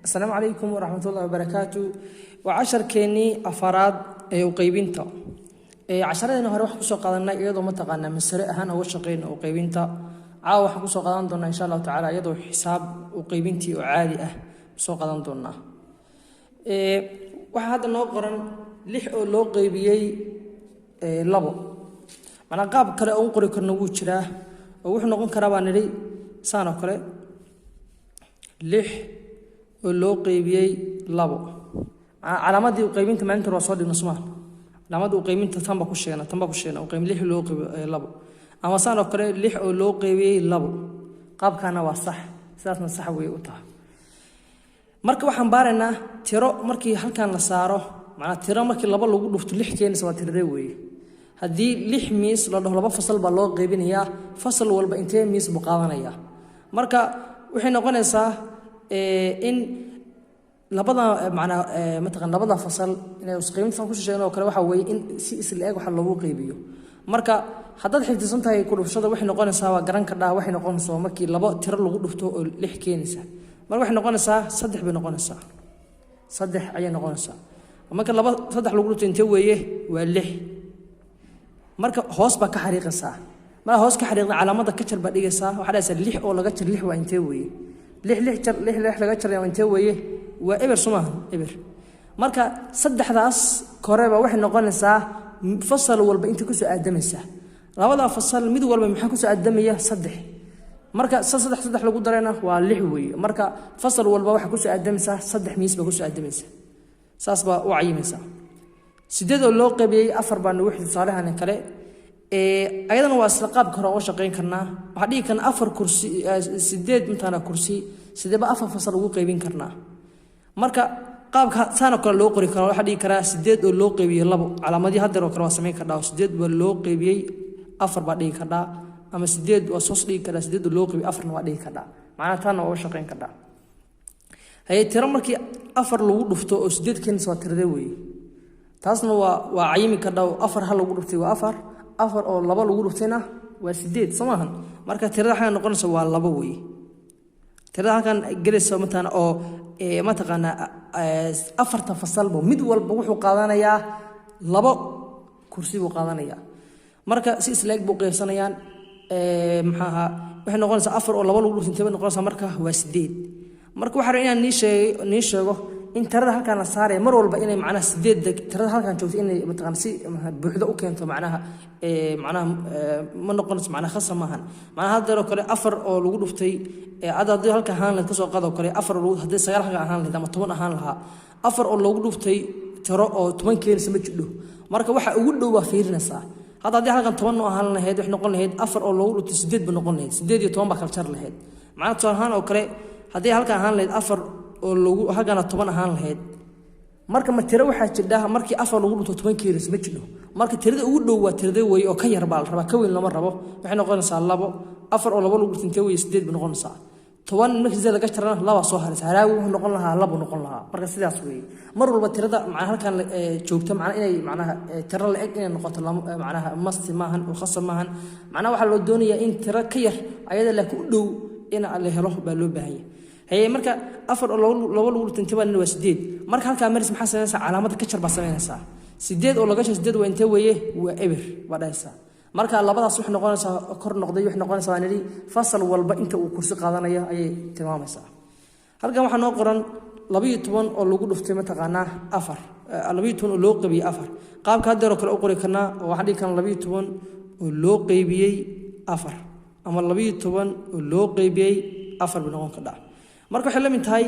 السلام عليكم ورحمة الله وبركاته. وعشر كيني أفراد وقيبينتا عشرة هنا هروح كسو قادنا إيضا متقنا من سرق هنا وشقين وقيبينتا عاو حكسو قادنا دونا إن شاء الله تعالى إيضا حساب وقيبينتي وعالي سو قادنا دونا وهذا نوقرن لح لو قيبيي لبو معنا قاب كلا أنقري كرنو جراه ووحنا نقول كرابان لي سانو كلا لح لو قيبيي لبو علامات وقيبينتا ما أنت رصاد النسمة علامات وقيبينتا تنبا كشينا وقيم لح لو لبو أما سانو كلا لح لو قيبيي لبو قاب كان واصح ساسنا صح ويوتا marka waxaan baaranaa tiro markii halkan la saaro macna tiro markii laba lagu dhufto 6 keenis waa tirade weey hadii 6 miis la dhaho laba fasal baa loo qaybinayaa fasal walba intee miis buu qaadanaya marka waxay noqonaysaa in labada macna mataqan labada fasal inay isku qiiminta ku shaqeeyaan oo kale waxa weey in si isla eeg waxa lagu qaybiyo marka hadad xigtisan tahay ku dhufshada waxay noqonaysaa waa garan ka dhaa waxay noqonaysaa markii laba tiro lagu dhufto oo 6 keenisa marka waxay noqonaysaa 3 bay noqonaysaa 3 ayay noqonaysaa marka laba 3 lagu dhufto intee weeye waa 6 marka hoos ba ka xariiqaysaa ma hoos ka xariiqda calaamada ka jar ba dhigaysaa waxa dhaysaa 6 oo laga jar 6 waa intee weeye 6 jar 6 laga jar intee weeye waa eber sumahan eber marka saddexdaas koreba waxay noqonaysaa fasal walba inta ku soo aadamaysa labada fasal mid walba maxaa ku soo aadamaya 3 marka saddex lagu darayna waa 6 weey marka fasal walba waxa ku soo aadameysa 3 miis ba ku soo aadameysa saas ba u cayimaysa sideed oo loo qaybiyay 4 baan wixii saalahan kale ayadana waa isla qaab karo oo shaqeyn karnaa waxa dhigi kan 4 kursi sideed intana kursi sideeba 4 fasal ugu qaybin karnaa marka qaabka saana kale loo qori karo waxa dhigi karaa sideed oo loo qaybiyay 2 calaamadii hadda oo kale waa sameyn karnaa sideed baa loo qaybiyay 4 baa dhigi karnaa ama sideed waa soo dhigi kara sideed loo qabi 4 waa dhigi kara macna tan oo shaqeyn kara hay tiro markii 4 lagu dhufto oo sideed keenis waa tirade weey taasna waa cayimi ka dhaw 4 hal lagu dhuftay waa 4 oo laba lagu dhuftayna waa sideed samahan marka tirada waxa noqonaysa waa 2 weey tirada halkan galayso mataan oo ma taqaana 4 fasalba mid walba wuxuu qaadanayaa 2 kursi buu qaadanayaa marka si isleeg buu qeybsanayaan maxaa waxay noqonaysaa 4 oo laba lagu dhufto intee noqonaysaa marka waa 8 marka waxa inaan nii sheego in tirada halkan la saaray mar walba inay macna 8 tirada halkan joogto inay mataqaan si buuxda u keento macnaha ma noqonayso macna khasam maahan macnaha hadda kale 4 oo lagu dhuftay hadii halka ahaan la ka soo qaado kale 4 lagu hadii 9 halka ahaan lahayd ama 10 ahaan lahaa 4 oo lagu dhuftay tiro oo 10 keenis ma jidho marka waxa ugu dhow waa fiirinaysaa هذا دي حاجة طبعاً أهل لهيد وإحنا قلنا هيد أفر أو لو تسديد بنقولنا هيد سديد يتوان بكالتر لهيد معناه تصهان أو كره هذه حاجة أهل لهيد أفر أو لو حاجة طبعاً أهل لهيد مركب ما تروح حتجدها مركب أفر لو تطبن كيرس متجنو مركب ترد أقول له وترد ويا أو كير ربع كوين لما ربع إحنا قلنا صار لبو أفر أو لو تنتوي سديد بنقولنا صار طبعاً مش زي اللي قشرنا لا وصهر سهراوي ونقول لها لبو نقول لها مركب سديد أسوي مرة بترد معناها كان جوبته معناه إيه معناها ترى لك إن نقطة معناها مصر ماهن وخاصة ماهن معناه واحد الدنيا إن ترى كير أيضا لك كله إن عليه روح بالوبة هي مركب أفر لو تنتبه إنه سديد مركب هالكلام مرسم حسن علامات كشر بس منها سديد ولا قش سديد وأنت ويه وإبر ولا سا مركب الله بدأ صح نقول كر نقضي وإحنا نقول سواني فصل والبا أنت وكرسي قاضنا أي تمام سا هالكلام إحنا نقرن لبيتون أو لوجود في متقنا أفر لبيتون لوق بي أفر قاب كادر وكل أقول كنا وحدي كان لبيتون لوق بي أفر أما لبيتون لوق بي أفر بنقول كذا مركو حلا من تاي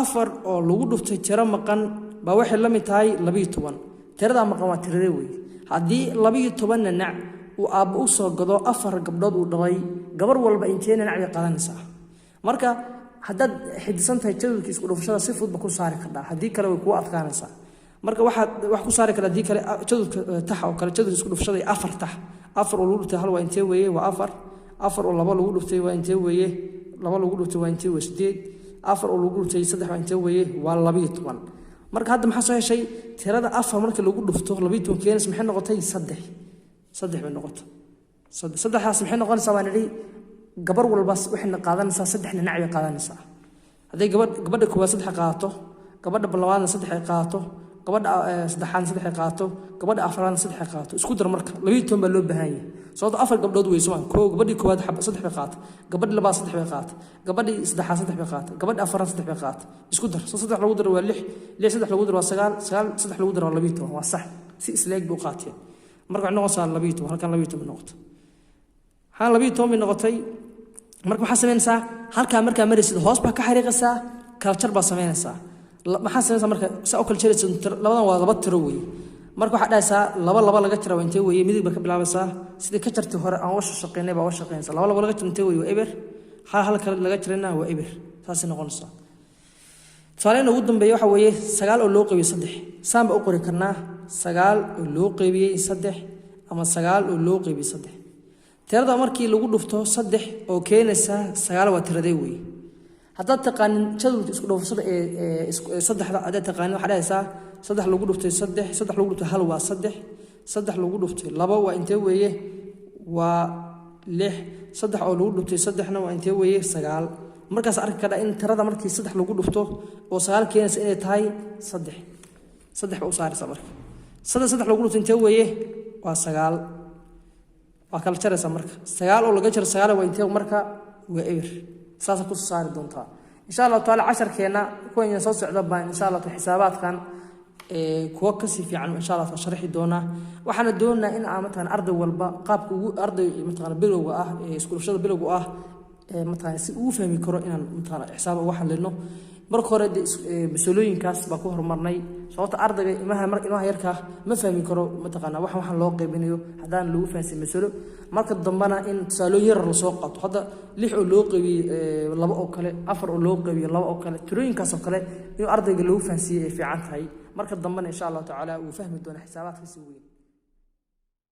أفر أو لوجود في ترى مكان بوح حلا من تاي لبيتون ترى ده مكان تروي هذه لبيتون النع وأبو صقضاء أفر قبض ودغي قبر والبنتين نعم قلنا سا مركا hadad xidisantay jadwalkiisa ku dhufashada si fudud ku saari kartaa hadii kale way ku adkaanaysaa marka wax ku saari kara hadii kale jadwalka tax oo kale jadwalkiisa ku dhufashada 4 tax 4 oo lagu dhuftay hal waa intee weeye waa 4 oo laba lagu dhuftay waa intee weeye laba lagu dhuftay waa intee weeye 8 4 oo lagu dhuftay 3 waa intee weeye waa 12 marka hadda maxaa soo heshay tirada 4 marka lagu dhufto 12 keenis maxay noqotay 3 bay noqotay 3 maxay noqonaysaa waan idhi gabar walba waxay qaadanaysaa 3 dhinac bay qaadanaysaa hadday gabadha koowaad 3 qaato gabadha labaadna 3 qaato gabadha saddexaadna 3 qaato gabadha afraadna 3 qaato isku dar marka 12 baa loo baahan yahay sababtoo afar gabdhood way Soomaan gabadhii koowaad 3 qaato gabadha labaad 3 qaato gabadhii saddexaad 3 qaato gabadha afraad 3 qaato isku dar 3 lagu dar waa 6 3 lagu dar waa 9 3 lagu dar waa 12 waa sax si isleeg buu qaatay marka noqon saa 12 halkan 12 noqoto haan 12 noqotay marka waxa sameynaysaa halka marka marisid hoos baa ka xariiqaysaa culture baa sameynaysaa maxaa sameynaysaa marka saa oo culture labadan waa laba tiro weey marka waxa dhaysaa laba laga jiro intee weey midib ka bilaabaysaa sidii ka jartay hore aan wax shaqeynay baa wax shaqeynaysaa laba laga jiro intee weey waa eber hal kale laga jirana waa eber taas noqonaysaa tusaaleena ugu dambeeyo waxa weeye 9 oo loo qaybiyay 3 saamba u qori karnaa 9 oo loo qaybiyay 3 ama 9 oo loo qaybiyay 3 tirada markii lagu dhufto 3 oo keenaysa 9 waa tiradee weey haddaad taqaanin jadwalka isku dhufashada ee saddexda aad taqaanin waxa dhaysaa 3 lagu dhuftay 3 lagu dhuftay 1 waa 3 lagu dhuftay 2 waa intee weeye waa 6 3 oo lagu dhuftay 3na waa intee weeye 9 markaas arki kara in tirada markii 3 lagu dhufto oo 9 keenaysa inay tahay 3 ba u saaraysa marka 3 lagu dhufto intee weeye waa 9 waa kala jaraysa marka 9 oo laga jaro 9 waa intee marka waa eber saasa ku saari doontaa insha Allah taala 10keena kuwan soo socda baan insha Allah xisaabaadkan kuwa ka si fiican insha Allah sharxi doona waxaana doonaa in aan mataan arday walba qaabka ugu arday mataan bilowga ah iskuulshada bilowga ah mataan si uu fahmi karo inaan mataan xisaab wax leeno marka hore mas'uuliyinkaas baa ku horumarnay sababta ardayga imaha yarka ma fahmi karo mataqaana waxaan loo qaybinayo hadaan lagu fahansin mas'uulo marka dambana in tusaalooyin yar la soo qaato hadda 6 oo loo qaybiyay 2 oo kale 4 oo loo qaybiyay 2 oo kale tirooyinkaas oo kale in ardayga lagu fahansiyo ay fiican tahay marka dambana insha Allah taala uu fahmi doona xisaabaadka si weyn